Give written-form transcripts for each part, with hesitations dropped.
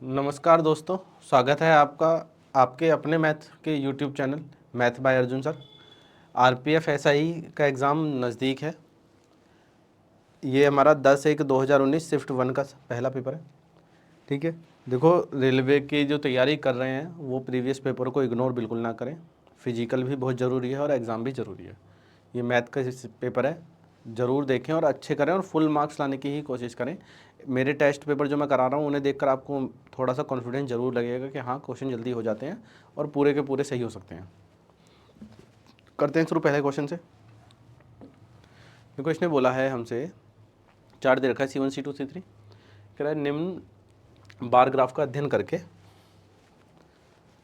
नमस्कार दोस्तों, स्वागत है आपका आपके अपने मैथ के YouTube channel math bye Arjun sir. RPF SI का एग्ज़ाम नज़दीक है। ये हमारा 10/1/2019 शिफ्ट 1 का पहला पेपर है। ठीक है, देखो रेलवे की जो तैयारी कर रहे हैं वो प्रीवियस पेपर को इग्नोर बिल्कुल ना करें। फिजिकल भी बहुत ज़रूरी है और एग्ज़ाम भी ज़रूरी है। ये मैथ का पेपर है, ज़रूर देखें और अच्छे करें और फुल मार्क्स लाने की ही कोशिश करें। मेरे टेस्ट पेपर जो मैं करा रहा हूँ उन्हें देखकर आपको थोड़ा सा कॉन्फिडेंस ज़रूर लगेगा कि हाँ क्वेश्चन जल्दी हो जाते हैं और पूरे के पूरे सही हो सकते हैं। करते हैं शुरू पहले क्वेश्चन से। देखो इसने बोला है हमसे, चार्ट दे रखा है C1 C2 C3। कह रहा है निम्न बार ग्राफ का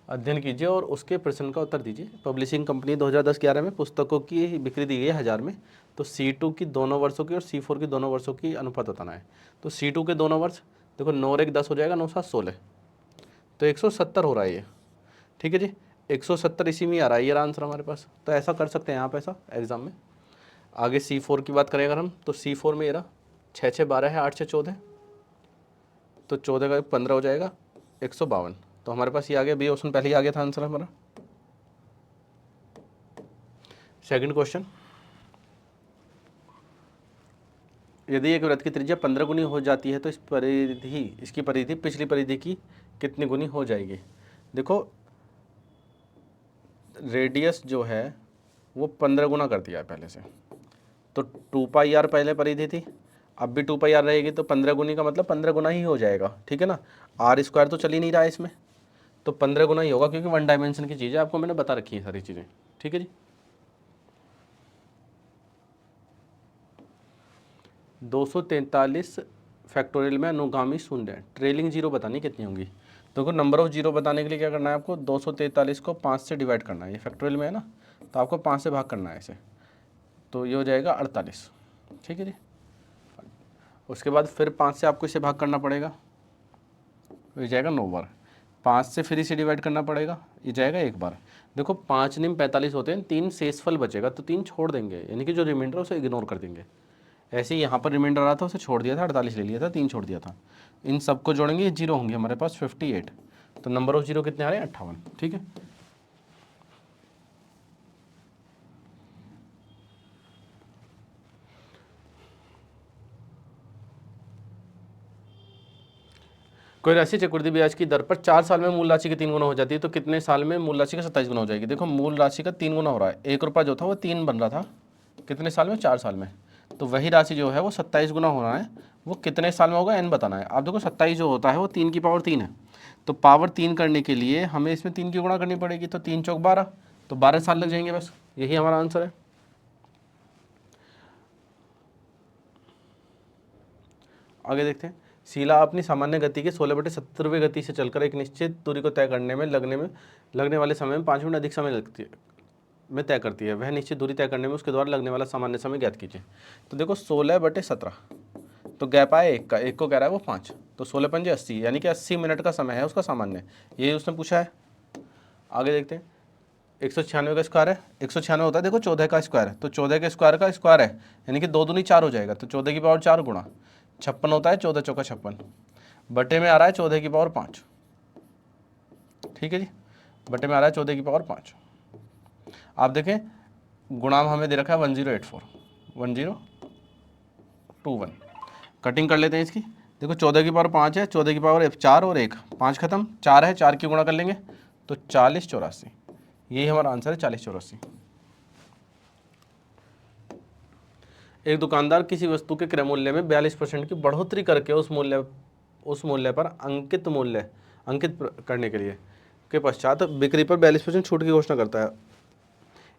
अध्ययन कीजिए और उसके प्रश्न का उत्तर दीजिए। पब्लिशिंग कंपनी 2010-11 में पुस्तकों की बिक्री दी गई है 1000 में। तो C2 की दोनों वर्षों की और C4 की दोनों वर्षों की अनुपात बताना है। तो C2 के दोनों वर्ष देखो 9 और 1 10 हो जाएगा, 9 7 16, तो 170 हो रहा है ये। ठीक है जी, 170 इसी में आ रहा है ये आंसर हमारे पास। तो ऐसा कर सकते हैं आप ऐसा एग्जाम में। आगे C4 की बात करें अगर हम, तो C4 में ये रहा 6 6 12 है, 8 6 14, तो 14 का 15 हो जाएगा 152। तो हमारे पास ये आ गया, बी ऑप्शन पहले ही आ गया था आंसर हमारा। सेकंड क्वेश्चन, यदि एक वृत्त की त्रिज्या 15 गुनी हो जाती है तो इसकी परिधि पिछली परिधि की कितनी गुनी हो जाएगी। देखो रेडियस जो है वो 15 गुना कर दिया है पहले से, तो 2πr पहले परिधि थी, अब भी 2πr रहेगी, तो 15 गुनी का मतलब 15 गुना ही हो जाएगा। ठीक है ना, आर स्क्वायर तो चल ही नहीं रहा है इसमें, तो 15 गुना ही होगा क्योंकि 1 डायमेंशन की चीज़ है, आपको मैंने बता रखी है सारी चीज़ें। ठीक है जी, 243 फैक्टोरियल में अनुगामी शून्य है, ट्रेलिंग जीरो बतानी कितनी होंगी। तो नंबर ऑफ जीरो बताने के लिए क्या करना है आपको, 243 को 5 से डिवाइड करना है। ये फैक्टोरियल में है ना, तो आपको 5 से भाग करना है इसे, तो ये हो जाएगा 48। ठीक है जी, उसके बाद फिर 5 से आपको इसे भाग करना पड़ेगा, ये जाएगा 9 बार। 5 से फिर इसे डिवाइड करना पड़ेगा, ये जाएगा 1 बार। देखो 5 निम 45 होते हैं, 3 शेषफल बचेगा, तो 3 छोड़ देंगे, यानी कि जो रिमाइंडर उसे इग्नोर कर देंगे। ऐसे ही यहाँ पर रिमाइंडर आ रहा था, उसे छोड़ दिया था, 48 ले लिया था, 3 छोड़ दिया था। इन सबको जोड़ेंगे, ये जीरो होंगे हमारे पास 58। तो नंबर ऑफ जीरो कितने आ रहे हैं, 58। ठीक है, कोई राशि चक्रवृद्धि ब्याज की दर पर 4 साल में मूल राशि के 3 गुना हो जाती है, तो कितने साल में मूल राशि का 27 गुना हो जाएगी। देखो मूल राशि का 3 गुना हो रहा है, 1 रुपया जो था वो 3 बन रहा था, कितने साल में, 4 साल में। तो वही राशि जो है वो 27 गुना होना है, वो कितने साल में होगा, n बताना है। आप देखो 27 जो होता है वो 3 की पावर 3 है, तो पावर 3 करने के लिए हमें इसमें 3 की गुणा करनी पड़ेगी, तो 3 चौक 12, तो 12 साल लग जाएंगे बस, यही हमारा आंसर है। आगे देखते हैं, शीला अपनी सामान्य गति के 16/70 गति से चलकर एक निश्चित दूरी को तय करने में लगने वाले समय में 5 मिनट अधिक समय लगती है में तय करती है। वह निश्चित दूरी तय करने में उसके द्वारा लगने वाला सामान्य समय ज्ञात कीजिए। तो देखो 16/17, तो गैप आया 1 का, 1 को कह रहा है वो 5, तो 16 पंजे 80, यानी कि 80 मिनट का समय है उसका सामान्य, यही उसने पूछा है। आगे देखते हैं, 196 का स्क्वायर है, 196 होता है देखो 14 का स्क्वायर है, तो 14 के स्क्वायर का स्क्वायर है, यानी कि 2 दूनी 4 हो जाएगा, तो 14 की पावर 4 गुणा 56 होता है, 14 चौका 56, बटे में आ रहा है 14 की पावर 5। ठीक है जी, बटे में आ रहा है 14 की पावर 5। आप देखें गुणाम हमें दे रखा है 1084, 1021, कटिंग कर लेते हैं इसकी। देखो 14 की पावर 5 है, 14 की पावर 4 और 1 5 खत्म, 4 है, 4 की गुणा कर लेंगे तो 4084, यही हमारा आंसर है 4084। एक दुकानदार किसी वस्तु के क्रय मूल्य में 42% की बढ़ोतरी करके उस मूल्य पर अंकित करने के लिए के पश्चात बिक्री पर 42% छूट की घोषणा करता है।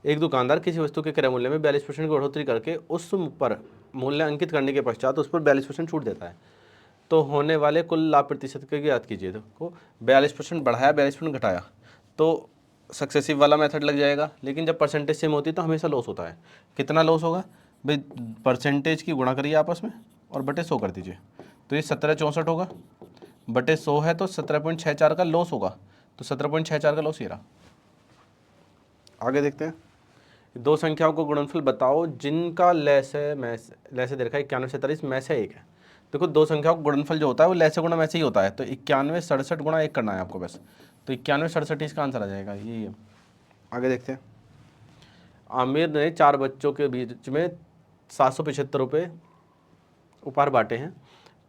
एक दुकानदार किसी वस्तु के क्रय मूल्य में 42% की बढ़ोतरी करके उस पर मूल्य अंकित करने के पश्चात उस पर 42% छूट देता है, तो होने वाले कुल लाभ प्रतिशत के ज्ञात कीजिए। देखो 42% बढ़ाया, 42% घटाया, तो सक्सेसिव वाला मेथड लग जाएगा, लेकिन जब परसेंटेज सेम होती है तो हमेशा लॉस होता है। कितना लॉस होगा भाई, परसेंटेज की गुणा करिए आपस में और बटे 100 कर दीजिए, तो ये 1764 होगा, बटे 100 है तो 17.64 का लॉस होगा, तो 17.64 का लॉस ये रहा। आगे देखते हैं, दो संख्याओं को गुणनफल बताओ जिनका लैस दे रखा है 91 से 43 में से एक है। देखो दो संख्याओं का गुणनफल जो होता है वो लैसे गुणा वैसे ही होता है, तो 91 67 गुणा 1 करना है आपको बस, तो 91 67 इसका आंसर आ जाएगा, यही है। आगे देखते हैं। आमिर ने 4 बच्चों के बीच में 775 रुपये उपहार बांटे हैं।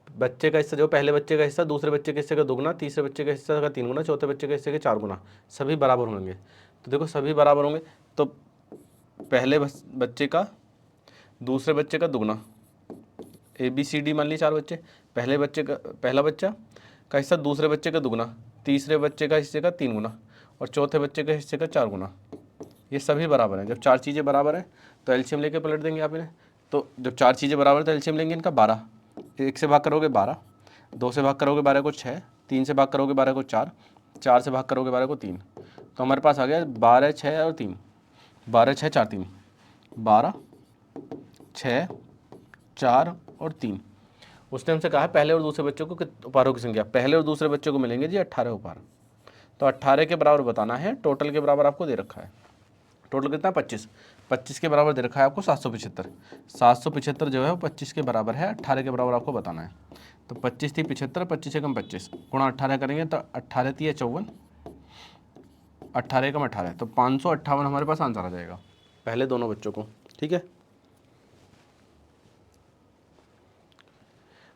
बच्चे का हिस्सा जो पहले बच्चे का हिस्सा दूसरे बच्चे के हिस्से का दुगुना, तीसरे बच्चे के हिस्से का 3 गुना, चौथे बच्चे के हिस्से के 4 गुना, सभी बराबर होंगे। तो देखो सभी बराबर होंगे तो पहले बच्चे का दूसरे बच्चे का दुगना, ABCD मान ली 4 बच्चे, पहले बच्चे का पहला बच्चा का हिस्सा दूसरे बच्चे का दुगना, तीसरे बच्चे का हिस्से का 3 गुना और चौथे बच्चे के हिस्से का 4 गुना, ये सभी बराबर हैं। जब 4 चीज़ें बराबर हैं तो एलसीएम लेके पलट देंगे आप इन्हें। तो जब 4 चीज़ें बराबर है तो एलसीएम लेंगे इनका 12, 1 से भाग करोगे 12, 2 से भाग करोगे 12 को 6, 3 से भाग करोगे 12 को 4, 4 से भाग करोगे 12 को 3, तो हमारे पास आ गया 12 6 और 3, 12 6 4 3, 12 6 4 और 3। उसने हमसे कहा है पहले और दूसरे बच्चों को उपहारों की संख्या, पहले और दूसरे बच्चों को मिलेंगे जी 18 उपहार, तो 18 के बराबर बताना है, टोटल के बराबर आपको दे रखा है, टोटल कितना 25, 25 के बराबर दे रखा है आपको 775, 775 जो है वो 25 के बराबर है, 18 के बराबर आपको बताना है। तो 25 थी 75, 25 से कम 25 गुणा 18 करेंगे तो 18 थी 54, 18 कम 18, तो 558 हमारे पास आंसर आ जाएगा पहले दोनों बच्चों को। ठीक है।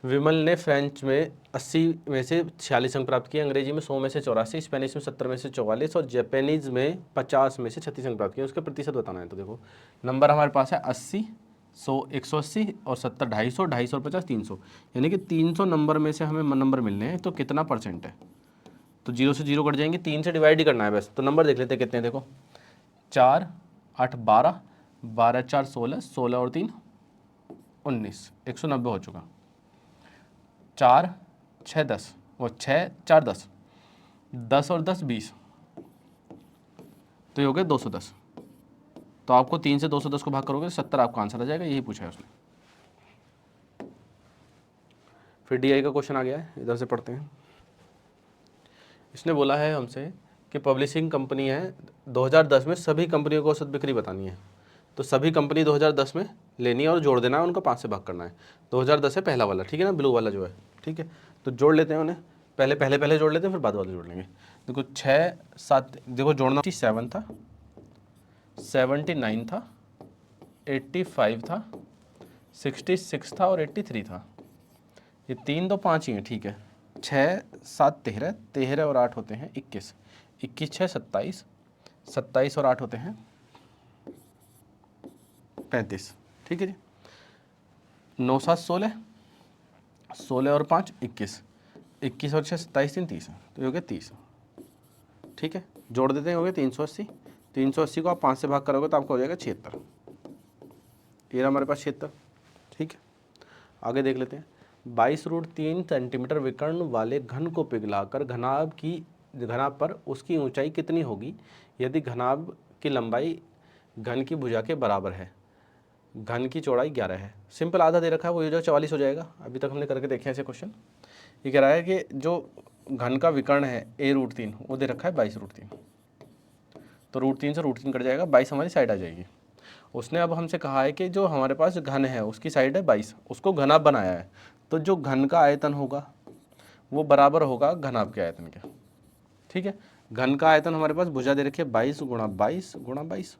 विमल ने फ्रेंच में 80 में से 46 अंक प्राप्त किए, अंग्रेजी में 100 में से 84, स्पेनिश में 70 में से 44 और जापानीज़ में 50 में से 36 अंक प्राप्त किए। उसके प्रतिशत बताना है। तो देखो नंबर हमारे पास है 80, 100 180 और 70 250, 250 और 50 300, यानी कि 300 नंबर में से हमें नंबर मिलने हैं। तो कितना परसेंट है? तो 0 से 0 कट जाएंगे, 3 से डिवाइड ही करना है बस। तो नंबर देख लेते हैं कितने। देखो 4 8 12, 12 4 16, 16 और 3 19, 190 हो चुका। 4 6 10, वो 6 4 10, 10 और 10 20, तो ये हो गया 210। तो आपको 3 से 210 को भाग करोगे 70 आपका आंसर आ जाएगा, यही पूछा है उसने। फिर DI का क्वेश्चन आ गया है, इधर से पढ़ते हैं। इसने बोला है हमसे कि पब्लिशिंग कंपनी है, 2010 में सभी कंपनियों को औसत बिक्री बतानी है। तो सभी कंपनी 2010 में लेनी है और जोड़ देना है, उनको 5 से भाग करना है। 2010 है पहला वाला, ठीक है ना, ब्लू वाला जो है, ठीक है। तो जोड़ लेते हैं उन्हें, पहले जोड़ लेते हैं, फिर बाद वाले जोड़ लेंगे। देखो 6 7, देखो जोड़ना 7 था, 79 था, 85 था, 66 था और 83 था। ये 3 2 5 ही हैं, ठीक है। 6 7 13, 13 और 8 होते हैं 21, 21 6 27, 27 और 8 होते हैं 35, ठीक है जी। 9 7 16, 16 और 5 21, 21 और 6 27 3 30, तो ये हो गया 30, ठीक है। जोड़ देते हैं, हो गया 380, 380 को आप 5 से भाग करोगे तो आपको हो जाएगा 76, ये हमारे पास 76, ठीक है। आगे देख लेते हैं। 22√3 सेंटीमीटर विकर्ण वाले घन को पिघलाकर घनाभ पर उसकी ऊंचाई कितनी होगी यदि घनाभ की लंबाई घन की भुजा के बराबर है, घन की चौड़ाई 11 है। सिंपल आधा दे रखा है, वो ये जो 44 हो जाएगा। अभी तक हमने करके देखे ऐसे क्वेश्चन। ये कह रहा है कि जो घन का विकर्ण है A√3 वो दे रखा है 22√3, तो √3 से √3 कट जाएगा, 22 हमारी साइड आ जाएगी। उसने अब हमसे कहा है कि जो हमारे पास घन है उसकी साइड है 22, उसको घनाभ बनाया है, तो जो घन का आयतन होगा वो बराबर होगा घनाभ के आयतन के, ठीक है। घन का आयतन हमारे पास भुजा दे रखी है 22 गुणा 22 गुणा 22।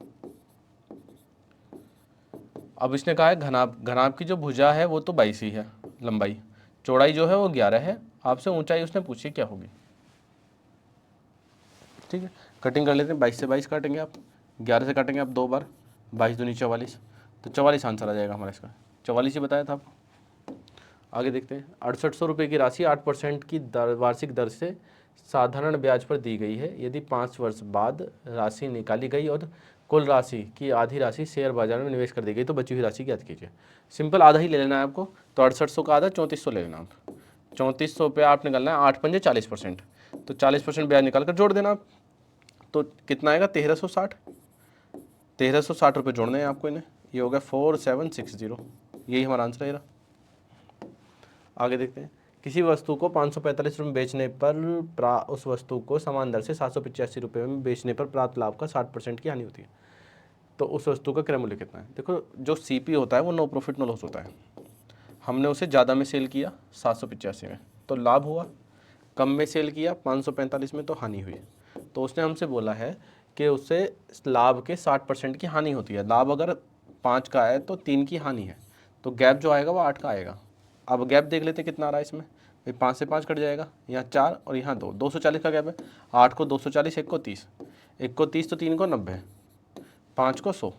अब इसने कहा है घनाभ की जो भुजा है वो तो 22 ही है लंबाई, चौड़ाई जो है वो 11 है। आपसे ऊंचाई उसने पूछी क्या होगी, ठीक है। कटिंग कर लेते हैं, 22 से 22 काटेंगे आप, 11 से काटेंगे आप 2 बार, 22 दूनी 44, तो 44 आंसर आ जाएगा हमारा इसका। 44 ही बताया था आपको। आगे देखते हैं। 6800 रुपये की राशि 8% की वार्षिक दर से साधारण ब्याज पर दी गई है। यदि 5 वर्ष बाद राशि निकाली गई और कुल राशि की आधी राशि शेयर बाजार में निवेश कर दी गई तो बची हुई राशि ज्ञात कीजिए। सिंपल आधा ही ले लेना है आपको, तो 6800 का आधा 3400 ले लेना आप। 3400 पे आप निकालना है 8 पंजे 40%, तो 40% ब्याज निकाल कर जोड़ देना आप, तो कितना आएगा 1360, 1360 रुपये जोड़ने हैं आपको इन्हें। ये हो गया 4760, यही हमारा आंसर है। आगे देखते हैं। किसी वस्तु को 545 रुपये में बेचने पर उस वस्तु को समान दर से 785 रुपये में बेचने पर प्राप्त लाभ का 60% की हानि होती है। तो उस वस्तु का क्रय मूल्य कितना है? देखो जो CP होता है वो नो प्रॉफिट नो लॉस होता है। हमने उसे ज़्यादा में सेल किया 785 में तो लाभ हुआ, कम में सेल किया 545 में तो हानि हुई। तो उसने हमसे बोला है कि उससे लाभ के 60% की हानि होती है। लाभ अगर 5 का है तो 3 की हानि है, तो गैप जो आएगा वो 8 का आएगा। अब गैप देख लेते कितना आ रहा है इसमें, भाई 5 से 5 कट जाएगा, यहाँ 4 और यहाँ 2, 240 का गैप है। 8 को 240, 1 को 30, 1 को 30 तो 3 को 90, 5 को 100,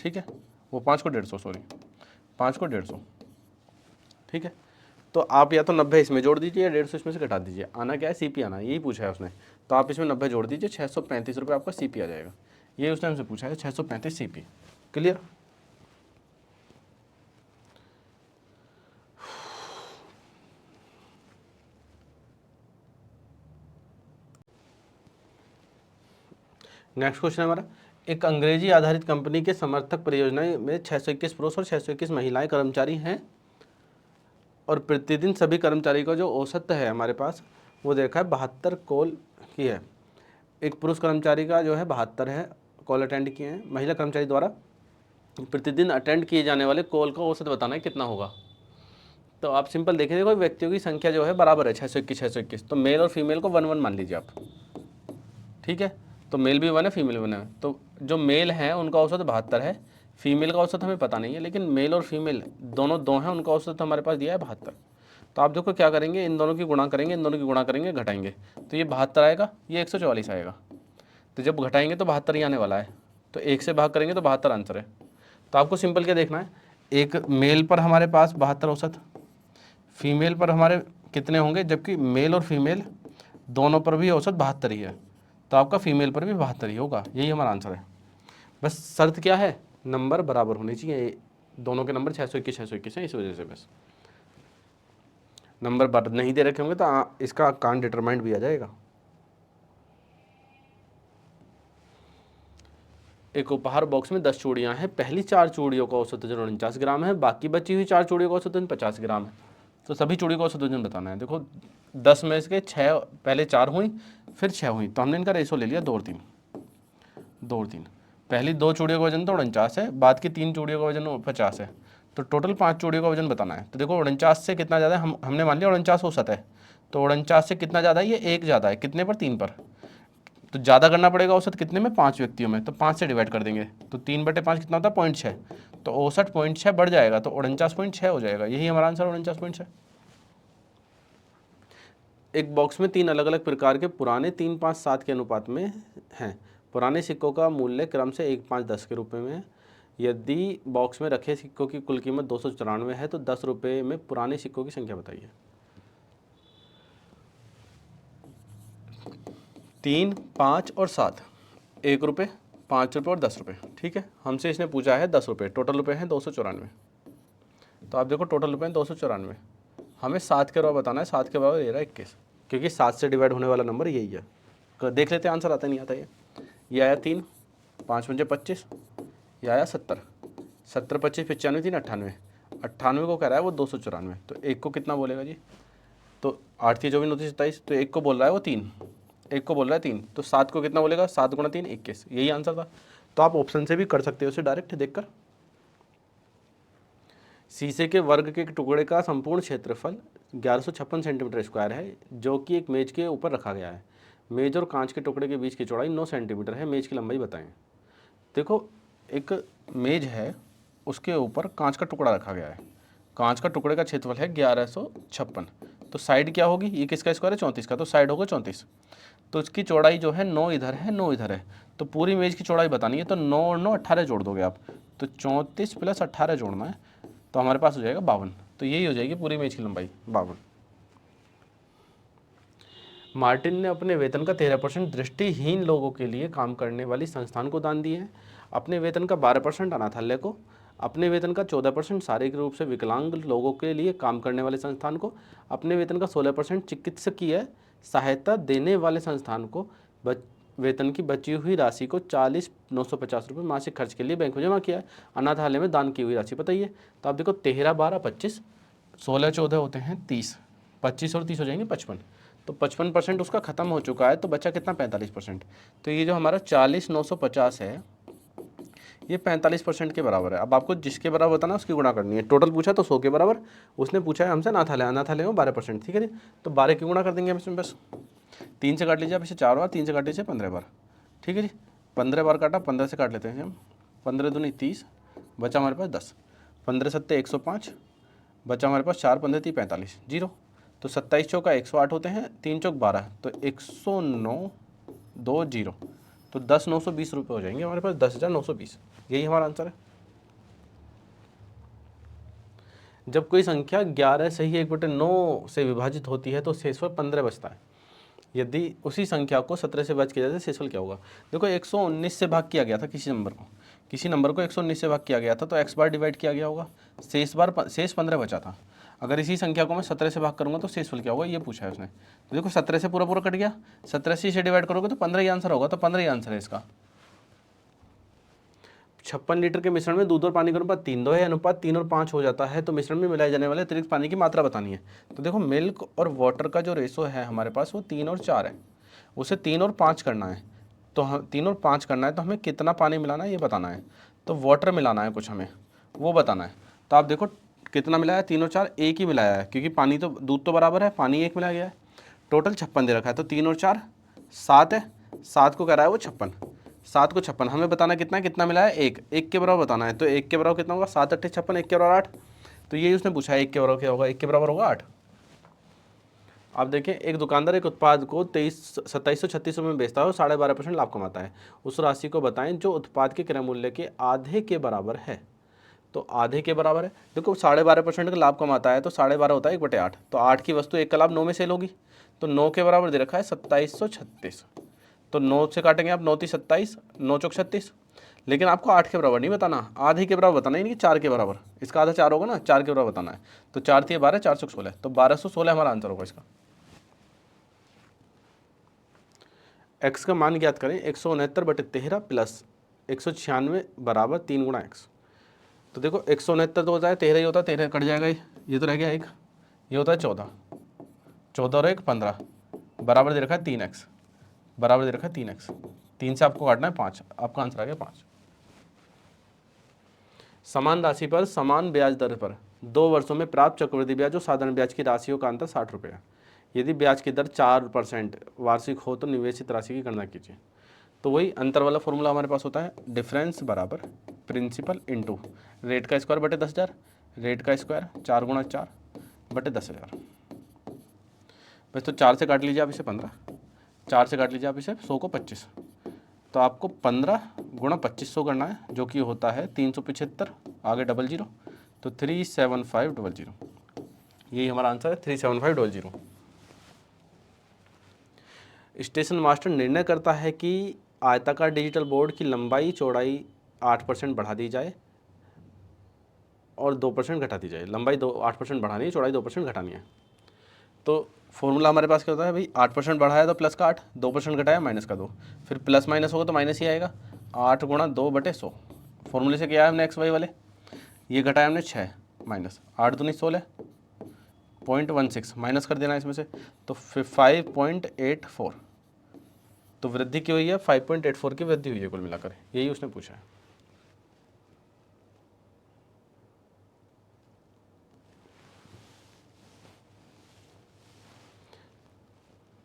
ठीक है, वो 5 को 150, सॉरी 5 को 150, ठीक है। तो आप या तो 90 इसमें जोड़ दीजिए या 150 इसमें से घटा दीजिए। आना क्या है, सीपी आना, यही पूछा है उसने। तो आप इसमें 90 जोड़ दीजिए, 635 रुपये आपका सीपी आ जाएगा। ये उसने हमसे पूछा है, 635 सीपी। क्लियर? नेक्स्ट क्वेश्चन हमारा, एक अंग्रेजी आधारित कंपनी के समर्थक परियोजना में 621 पुरुष और 621 महिलाएं कर्मचारी हैं और प्रतिदिन सभी कर्मचारी का जो औसत है हमारे पास वो देखा है 72 कॉल की है। एक पुरुष कर्मचारी का जो है 72 है कॉल अटेंड किए हैं, महिला कर्मचारी द्वारा प्रतिदिन अटेंड किए जाने वाले कॉल का औसत बताना है कितना होगा। तो आप सिंपल देखें, देखो व्यक्तियों की संख्या जो है बराबर है 621, तो मेल और फीमेल को 1 1 मान लीजिए आप, ठीक है। तो मेल भी 1 है, फीमेल 1 है। तो जो मेल हैं उनका औसत 72 है, फीमेल का औसत हमें पता नहीं है, लेकिन मेल और फीमेल दोनों 2 हैं, उनका औसत हमारे पास दिया है 72। तो आप देखो क्या करेंगे, इन दोनों की गुणा करेंगे, इन दोनों की गुणा करेंगे, घटाएंगे, तो ये 72 आएगा, ये 144 आएगा। तो जब घटाएंगे तो 72 ही आने वाला है, तो 1 से भाग करेंगे तो 72 आंसर है। तो आपको सिंपल क्या देखना है, एक मेल पर हमारे पास 72 औसत, फीमेल पर हमारे कितने होंगे, जबकि मेल और फीमेल दोनों पर भी औसत 72 ही है, तो आपका फीमेल पर भी 72 ही होगा। यही हमारा आंसर है। बस शर्त क्या है, नंबर बराबर होने चाहिए, दोनों के नंबर 621 हैं, इस वजह से बस नंबर बराबर नहीं दे रखे होंगे तो इसका कान डिटरमाइंड भी आ जाएगा। एक उपहार बॉक्स में 10 चूड़ियाँ हैं, पहली 4 चूड़ियों का औसत वजन 49 ग्राम है, बाकी बची हुई 4 चूड़ियों का औसत वजन 50 ग्राम है। तो सभी चूड़ियों का औसत वजन बताना है। देखो 10 में से 6 पहले 4 हुई फिर 6 हुई, तो हमने इनका रेशो ले लिया 2 और 3, 2 और 3। पहली 2 चूड़ियों का वजन तो 49 है, बाद की 3 चूड़ियों का वजन 50 है, तो टोटल 5 चूड़ियों का वजन बताना है। तो देखो 49 से कितना ज़्यादा है, हमने मान लिया 49 औसत है, तो 49 से कितना ज़्यादा है, ये 1 ज़्यादा है, कितने पर, 3 पर। तो ज़्यादा करना पड़ेगा औसत कितने में, 5 व्यक्तियों में, तो 5 से डिवाइड कर देंगे, तो 3/5 कितना होता है, 0.6, तो औसत 0.6 बढ़ जाएगा, तो 49.6 हो जाएगा। यही हमारा आंसर 49.6। एक बॉक्स में 3 अलग अलग प्रकार के पुराने 3, 5, 7 के अनुपात में हैं। पुराने सिक्कों का मूल्य क्रम से 1, 5, 10 के रुपये में है। यदि बॉक्स में रखे सिक्कों की कुल कीमत 294 है तो 10 रुपये में पुराने सिक्कों की संख्या बताइए। 3, 5 और 7, 1 रुपये, 5 रुपये और 10 रुपये, ठीक है। हमसे इसने पूछा है 10 रुपये, टोटल रुपये हैं 294। तो आप देखो टोटल रुपये हैं 294, हमें 7 के बराबर बताना है, 7 के बराबर ये रहा 21, क्योंकि 7 से डिवाइड होने वाला नंबर यही है। देख लेते हैं आंसर आता नहीं आता। ये आया 3, 5 मुझे 25, ये आया 70, 70 25 95 3 98, 98 को कह रहा है वो 294, तो 1 को कितना बोलेगा जी, तो 8 की 24 29 27, तो 1 को बोल रहा है वो 3, 1 को बोल रहा है 3, तो 7 को कितना बोलेगा, 7 गुणा 3 21, यही आंसर था। तो आप ऑप्शन से भी कर सकते हो उसे डायरेक्ट देखकर। शीशे के वर्ग के टुकड़े का संपूर्ण क्षेत्रफल 1156 सेंटीमीटर स्क्वायर है, जो कि एक मेज के ऊपर रखा गया है। मेज और कांच के टुकड़े के बीच की चौड़ाई 9 सेंटीमीटर है, मेज की लंबाई बताएं। देखो एक मेज है, उसके ऊपर कांच का टुकड़ा रखा गया है, कांच का टुकड़े का क्षेत्रफल है 1156, तो साइड क्या होगी, ये किसका स्क्वायर है, 34 का, तो साइड होगा 34, तो इसकी चौड़ाई जो है 9 इधर है, 9 इधर है, तो पूरी मेज की चौड़ाई बतानी है, तो 9 और 9 18 जोड़ दोगे आप, तो 34 + 18 जोड़ना है, तो हमारे पास हो जाएगा 52, तो यही हो जाएगी पूरी मेज की लंबाई 52। मार्टिन ने अपने वेतन का 13% दृष्टिहीन लोगों के लिए काम करने वाली संस्थान को दान दिए हैं। अपने वेतन का 12% अनाथालय को, अपने वेतन का 14% शारीरिक रूप से विकलांग लोगों के लिए काम करने वाले संस्थान को, अपने वेतन का 16% चिकित्सकीय सहायता देने वाले संस्थान को, वेतन की बची हुई राशि को 40,950 रुपये मासिक खर्च के लिए बैंक में जमा किया है। अनाथालय में दान की हुई राशि बताइए। तो आप देखो 13, 12, 25, 16, 14 होते हैं 30, 25 और 30 हो जाएंगे 55, तो 55% उसका ख़त्म हो चुका है, तो बचा कितना, 45%। तो ये जो हमारा 40,950 है, ये 45% के बराबर है। अब आपको जिसके बराबर बताना उसकी गुणा करनी है। टोटल पूछा तो 100 के बराबर, उसने पूछा है हमसे अनाथालय हो 12%, ठीक है जी। तो 12 की गुणा कर देंगे हम इसमें बस। 3 से काट लीजिए आप इसे 4 बार, 3 से काट लीजिए 15 बार, ठीक है जी। 15 बार काटा, 15 से काट लेते हैं हम, 15 दूनी 30, बचा हमारे पास 10, 15 सत्ते 105, बचा हमारे पास 4 15 30 45, जीरो। तो 27 चौका 108 होते हैं, 3 चौक 12, तो 109 2 जीरो, तो 10,920 रुपये हो जाएंगे हमारे पास, 10,920। यही हमारा आंसर है। जब कोई संख्या 11 सही 1/9 से विभाजित होती है तो शेषफल 15 बचता है। यदि उसी संख्या को 17 से भाग किया जाए तो शेषफल क्या होगा। देखो 119 से भाग किया गया था किसी नंबर को 119 से भाग किया गया था, तो x बार डिवाइड किया गया होगा, शेष 15 बचा था। अगर इसी संख्या को मैं 17 से भाग करूंगा तो शेषफल क्या होगा, ये पूछा है उसने। तो देखो 17 से पूरा कट गया, 17 से डिवाइड करोगे तो 15 ही आंसर होगा, तो 15 ही आंसर है इसका। 56 लीटर के मिश्रण में दूध और पानी का अनुपात 3:2 है, अनुपात 3 और 5 हो जाता है, तो मिश्रण में मिलाए जाने वाले अतिरिक्त पानी की मात्रा बतानी है। तो देखो मिल्क और वाटर का जो रेशो है हमारे पास वो 3 और 4 है, उसे 3 और 5 करना है। तो हम 3 और 5 करना है तो हमें कितना पानी मिलाना है ये बताना है। तो वाटर मिलाना है कुछ, हमें वो बताना है। तो आप देखो कितना मिलाया, 3 और 4 एक ही मिलाया है, क्योंकि पानी तो दूध तो बराबर है, पानी एक मिलाया गया है। टोटल 56 दे रखा है, तो 3 और 4 7 है, 7 को कह रहा है वो 56, 7 को 56, हमें बताना कितना मिला है, एक के बराबर बताना है। तो एक के बराबर कितना होगा, 7 8 56, एक के बराबर 8। तो यही उसने पूछा है, एक के बराबर क्या होगा, एक के बराबर होगा 8। आप देखें एक दुकानदार एक उत्पाद को 2736 रुपये में बेचता है और 12.5% लाभ कमाता है। उस राशि को बताएं जो उत्पाद के क्रय मूल्य के आधे के बराबर है। तो आधे के बराबर है, देखो 12.5% का लाभ कमाता है, तो 12.5 होता है 1/8, तो 8 की वस्तु 1 का लाभ 9 में सेल होगी। तो 9 के बराबर दे रखा है 2736, तो 9 से काटेंगे आप, 9 3 27, 9 चौक 36। लेकिन आपको 8 के बराबर नहीं बताना, आधे के बराबर बताना, यानी कि 4 के बराबर। इसका आधा 4 होगा ना, 4 के बराबर बताना है। तो 4 3 12, 4 चौक 16, तो 1216 हमारा आंसर होगा इसका। x का मान ज्ञात करें, 169/13 प्लस 196 बराबर 3 गुणा x। तो देखो 169 तो होता है 13 ही होता है, 13 कट जाएगा, ये तो रह गया एक, ये होता है 14, 14 और 1 15, बराबर दे रखा है 3x, बराबर दे रखा है 3x, 3 से आपको काटना है 5, आपका आंसर आ गया 5। समान राशि पर समान ब्याज दर पर 2 वर्षों में प्राप्त चक्रवृद्धि ब्याज और साधारण ब्याज की राशियों का अंतर 60 रुपये है। यदि ब्याज की दर 4% वार्षिक हो तो निवेशित राशि की गणना कीजिए। तो वही अंतर वाला फॉर्मूला हमारे पास होता है, डिफरेंस बराबर प्रिंसिपल इंटू रेट का स्क्वायर बटे 10,000, रेट का स्क्वायर 4 गुणा 4 बटे 10,000। बस तो 4 से काट लीजिए आप इसे 15, 4 से काट लीजिए आप इसे 100 को 25, तो आपको 15 गुणा 2500 करना है, जो कि होता है 375, आगे 00, तो 37500, यही हमारा आंसर है 37500। स्टेशन मास्टर निर्णय करता है कि आयताकार डिजिटल बोर्ड की लंबाई चौड़ाई 8% बढ़ा दी जाए और 2% घटा दी जाए। लंबाई 8% बढ़ानी है, चौड़ाई 2% घटानी है। तो फॉर्मूला हमारे पास क्या होता है भाई, 8% बढ़ाया तो प्लस का 8, 2% घटाया माइनस का 2, फिर प्लस माइनस होगा तो माइनस ही आएगा, 8 गुणा 2/100। फॉर्मूले से क्या है हमने एक्स वाई वाले, ये घटाया हमने 6 माइनस 8 दूनी 16, 0.16 माइनस कर देना इसमें से, तो फिर 5.84, तो वृद्धि की हुई है, 5.84 की वृद्धि हुई है कुल मिलाकर, यही उसने पूछा है।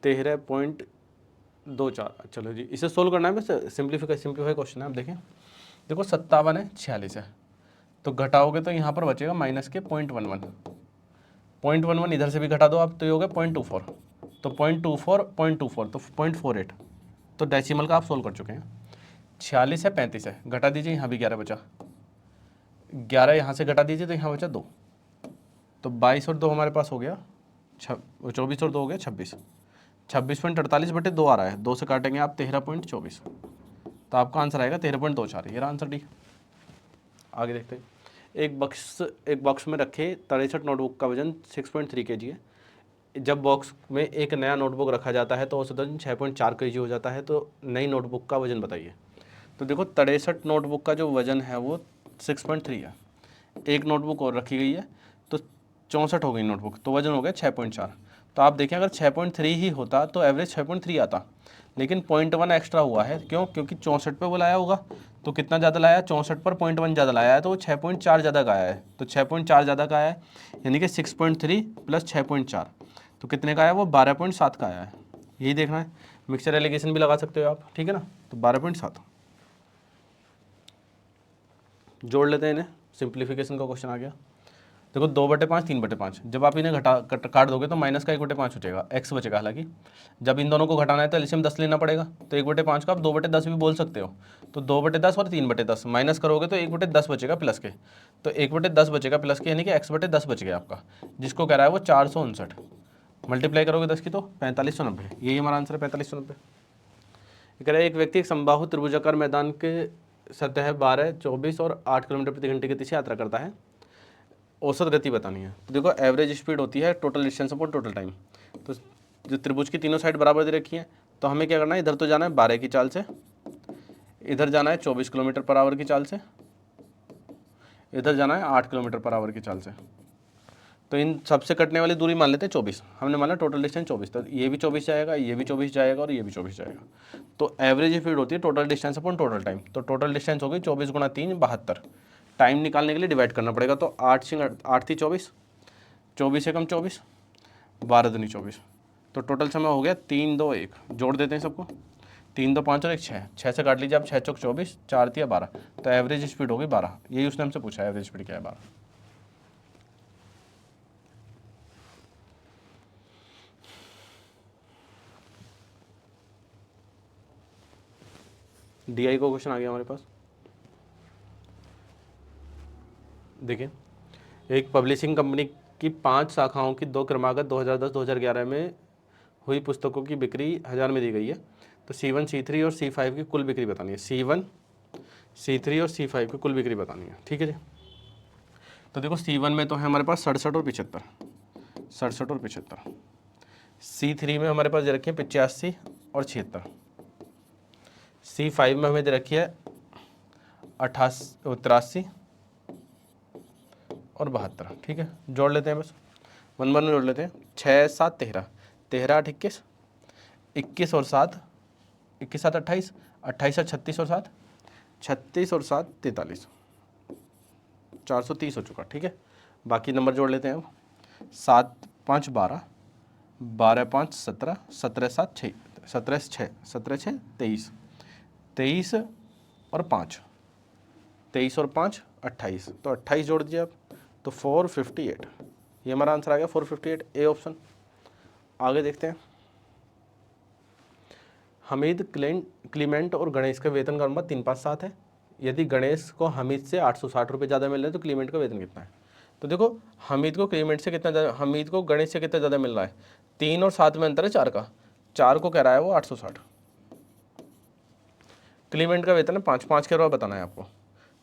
तेरह 0.24, चलो जी इसे सोल्व करना है, बस सिंप्लीफाई क्वेश्चन है। आप देखें, देखो 57 है 46 है, तो घटाओगे तो यहाँ पर बचेगा माइनस के 0.11, 0.11 इधर से भी घटा दो आप, तो ये हो गया 0.24, तो 0.24 तो 0.48, तो डेसिमल का आप सोल्व कर चुके हैं। 46 है 35 है, घटा दीजिए, यहाँ भी 11 बचा, 11 यहाँ से घटा दीजिए तो यहाँ बचा 2, तो 22 और 2 हमारे पास हो गया 24 और 2 हो गया 26, 26.48 बटे 2 आ रहा है, 2 से काटेंगे आप 13.24, तो आपका आंसर आएगा 13.24, ये रहा आंसर डी। आगे देखते हैं, एक बॉक्स में रखे 63 नोटबुक का वजन 6.3 kg है। जब बॉक्स में एक नया नोटबुक रखा जाता है तो औसतन 6.4 kg हो जाता है, तो नई नोटबुक का वजन बताइए। तो देखो 63 नोटबुक का जो वजन है वो 6.3 है, एक नोटबुक और रखी गई है तो 64 हो गई नोटबुक, तो वजन हो गया 6.4। तो आप देखें अगर 6.3 ही होता तो एवरेज 6.3 आता, लेकिन 0.1 एक्स्ट्रा हुआ है। क्यों? क्योंकि 64 पे वो लाया होगा, तो कितना ज़्यादा लाया? 64 पर 0.1 ज़्यादा लाया है, तो वो 6.4 ज़्यादा का आया है। तो 6.4 ज़्यादा का आया है, यानी कि 6.3 प्लस 6.4, तो कितने का आया? वो 12.7 का आया है। यही देखना है। मिक्सचर एलिगेशन भी लगा सकते हो आप, ठीक है ना। तो 12.7 जोड़ लेते हैं इन्हें, सिंप्लीफिकेशन का क्वेश्चन आ गया। देखो 2/5 3/5, जब आप इन्हें काट दोगे तो माइनस का 1/5 बचेगा, एक्स बचेगा। हालांकि जब इन दोनों को घटाना है तो एलसीएम 10 लेना पड़ेगा, तो 1/5 को आप 2/10 भी बोल सकते हो। तो 2/10 और 3/10 माइनस करोगे तो 1/10 बचेगा प्लस के, तो 1/10 बचेगा प्लस के, यानी कि x/10 बच गया आपका, जिसको कह रहा है वो 459। मल्टीप्लाई करोगे 10 की तो 4590, यही हमारा आंसर है 4590। कह रहा है एक व्यक्ति एक समबाहु त्रिभुजाकार मैदान के सतह 12, 24 और 8 किलोमीटर प्रति घंटे की गति से यात्रा करता है, औसत गति बतानी है। तो देखो एवरेज स्पीड होती है total distance upon total time. तो जो त्रिभुज की तीनों साइड बराबर दे रखी है, तो हमें क्या करना है, इधर तो जाना है 12 की चाल से, इधर जाना है 24 किलोमीटर पर आवर की चाल से, इधर जाना है 8 किलोमीटर पर आवर की चाल से। तो इन सबसे कटने वाली दूरी मान लेते हैं 24, हमने माना टोटल डिस्टेंस 24, तो ये भी 24 जाएगा, ये भी 24 जाएगा और ये भी 24 जाएगा। तो एवरेज स्पीड होती है total distance upon total time. तो टोटल डिस्टेंस होगी 24 × 3 72। टाइम निकालने के लिए डिवाइड करना पड़ेगा, तो 8 थी 24, 24 से कम 24, 12 दूनी 24, तो टोटल समय हो गया 3 2 1। जोड़ देते हैं सबको, 3 2 5 और 1 6, 6 से काट लीजिए आप, 6 चौक 24, 4 तिया 12, तो एवरेज स्पीड होगी 12। यही उसने हमसे पूछा है, एवरेज स्पीड क्या है 12। DI को क्वेश्चन आ गया हमारे पास। देखिए एक पब्लिशिंग कंपनी की 5 शाखाओं की 2 क्रमागत 2010-2011 में हुई पुस्तकों की बिक्री 1000 में दी गई है। तो C1 C3 और C5 की कुल बिक्री बतानी है। C1 C3 और C5 की कुल बिक्री बतानी है, ठीक है जी। तो देखो C1 में तो है हमारे पास 67 और 75, 67 और 75। C3 में हमारे पास दे रखी है 85 और 76। C5 में हमें दे रखी है 83 और 72, ठीक है। जोड़ लेते हैं, बस 1 1 में जोड़ लेते हैं। 6 7 13, 13 8 21, 21 और 7, 21 7 28, 28 7 36 और 7, 36 और 7 43, 430 हो चुका, ठीक है। बाकी नंबर जोड़ लेते हैं अब। 7 5 12, 12 5 17, 17 7 6, 17 6, 17 6 23, 23 और 5, 23 और 5 28, तो 28 जोड़ दीजिए आप, तो 458। ये हमारा आंसर आ गया 458, ए ऑप्शन। आगे देखते हैं। हमीद, क्लीमेंट और गणेश का वेतन का अनुपात 3:5:7 है। यदि गणेश को हमीद से 860 रुपये ज़्यादा मिल रहे हैं तो क्लीमेंट का वेतन कितना है? तो देखो हमीद को क्लीमेंट से कितना ज़्यादा, हमीद को गणेश से कितना ज़्यादा मिल रहा है? 3 और 7 में अंतर है 4 का, 4 को कह रहा है वो 860। क्लीमेंट का वेतन है 5 के रुपये बताना है आपको,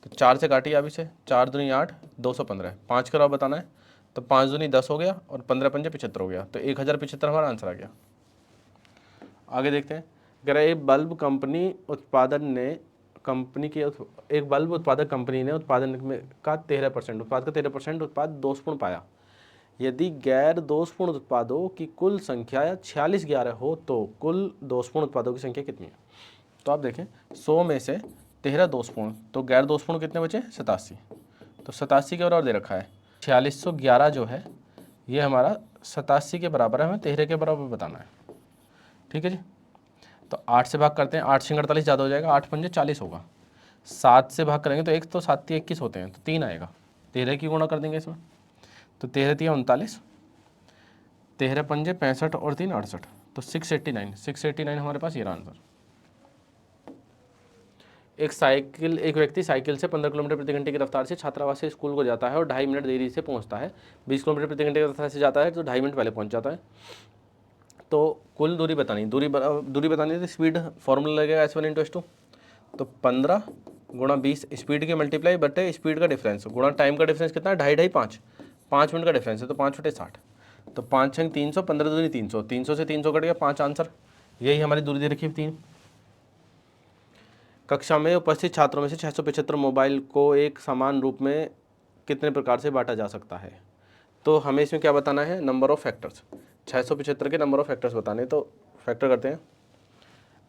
तो 4 से काटिए आप इसे, 4 दूनी 8, 215, 5 का रुपये बताना है, तो 5 दूनी 10 हो गया और 15 पंजे 75 हो गया, तो 1075 हमारा आंसर आ गया। आगे देखते हैं। कह रहा है एक बल्ब उत्पादक कंपनी ने उत्पादन में का 13% उत्पाद का 13% उत्पाद दोषपूर्ण पाया। यदि गैर दोषपूर्ण उत्पादों की कुल संख्या 4611 हो तो कुल दोषपूर्ण उत्पादों की संख्या कितनी है? तो आप देखें 100 में से 13 दोषपूर्ण, तो गैर दोषपूर्ण कितने बचे? 87, तो 87 के बराबर दे रखा है। 4611 जो है ये हमारा 87 के बराबर है, हमें 13 के बराबर बताना है, ठीक है जी। तो 8 से भाग करते हैं, 8 से 48 ज़्यादा हो जाएगा, 8 पंजे 40 होगा। 7 से भाग करेंगे तो 1 तो 7 21 होते हैं, तो 3 आएगा, 13 की गुणा कर देंगे इसमें, तो 13 3 39, 13 पंजे 65 और 3 68, तो 689 हमारे पास ये रहा आंसर। एक व्यक्ति साइकिल से 15 किलोमीटर प्रति घंटे की रफ्तार से छात्रावास से स्कूल को जाता है और 2.5 मिनट देरी से पहुंचता है। 20 किलोमीटर प्रति घंटे की रफ्तार से जाता है तो 2.5 मिनट पहले पहुंच जाता है। तो कुल दूरी बतानी, दूरी बतानी है तो स्पीड फॉर्मूला लगेगा S1 × S2, तो 15 गुणा 20 स्पीड के मल्टीप्लाई बटे स्पीड का डिफरेंस गुणा टाइम का डिफरेंस कितना है? 2.5 5 मिनट का डिफरेंस है, तो 5/60, तो 5 छंग 300, 15 दूनी 300, 300 से 300 कट गया 5 आंसर। यही हमारी दूरी दे रखी है 3। कक्षा में उपस्थित छात्रों में से 675 मोबाइल को एक समान रूप में कितने प्रकार से बांटा जा सकता है? तो हमें इसमें क्या बताना है, नंबर ऑफ़ फैक्टर्स, 675 के नंबर ऑफ़ फैक्टर्स बताने। तो फैक्टर करते हैं।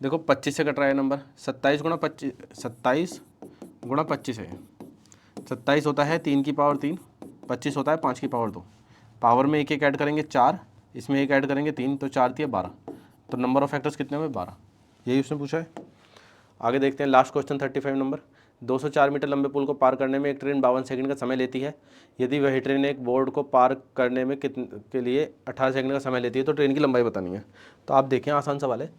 देखो 25 से कट रहा है नंबर, 27 गुणा 25, 27 गुणा 25 है, 27 होता है 3 की पावर 3, 25 होता है 5 की पावर 2। पावर में एक एक ऐड करेंगे 4, इसमें एक ऐड करेंगे 3, तो 4 दिए 12। तो नंबर ऑफ़ फैक्टर्स कितने हुए, 12। यही उसने पूछा है। आगे देखते हैं लास्ट क्वेश्चन 35 नंबर। 204 मीटर लंबे पुल को पार करने में एक ट्रेन 52 सेकंड का समय लेती है। यदि वही ट्रेन एक बोर्ड को पार करने में कितने के लिए 18 सेकंड का समय लेती है, तो ट्रेन की लंबाई बतानी है। तो आप देखें, आसान सवाल है।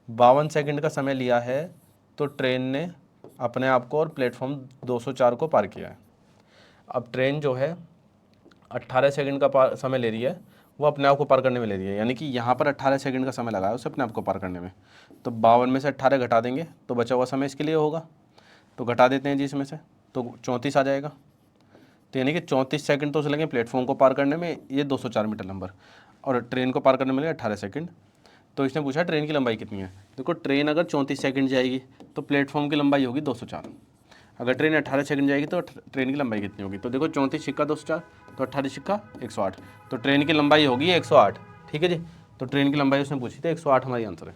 52 सेकंड का समय लिया है तो ट्रेन ने अपने आप को और प्लेटफॉर्म 204 को पार किया है। अब ट्रेन जो है 18 सेकंड का समय ले रही है, वो अपने आप को पार करने में ले रही है, यानी कि यहाँ पर 18 सेकंड का समय लगा है उसे अपने आप को पार करने में। तो 52 में से 18 घटा देंगे तो बचा हुआ समय इसके लिए होगा, तो घटा देते हैं जी इसमें से, तो 34 आ जाएगा। तो यानी कि 34 सेकंड तो उसे लगे प्लेटफॉर्म को पार करने में, ये 204 मीटर नंबर, और ट्रेन को पार करने में लगे 18 सेकंड। तो इसने पूछा ट्रेन की लंबाई कितनी है। देखो ट्रेन अगर 34 सेकंड जाएगी तो प्लेटफॉर्म की लंबाई होगी 204। अगर ट्रेन 18 सेकंड जाएगी तो ट्रेन की लंबाई कितनी होगी। तो देखो 34 छिक्का 204, तो 18 छिक्का 108, तो ट्रेन की लंबाई होगी 108। ठीक है जी, तो ट्रेन की लंबाई उसने पूछी थी, 108 हमारी आंसर है।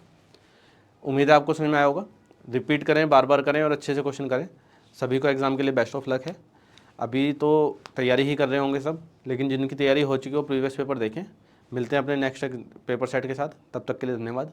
उम्मीद है आपको समझ में आया होगा। रिपीट करें, बार बार करें और अच्छे से क्वेश्चन करें। सभी को एग्ज़ाम के लिए बेस्ट ऑफ लक है। अभी तो तैयारी ही कर रहे होंगे सब, लेकिन जिनकी तैयारी हो चुकी है वो प्रीवियस पेपर देखें। मिलते हैं अपने नेक्स्ट पेपर सेट के साथ, तब तक के लिए धन्यवाद।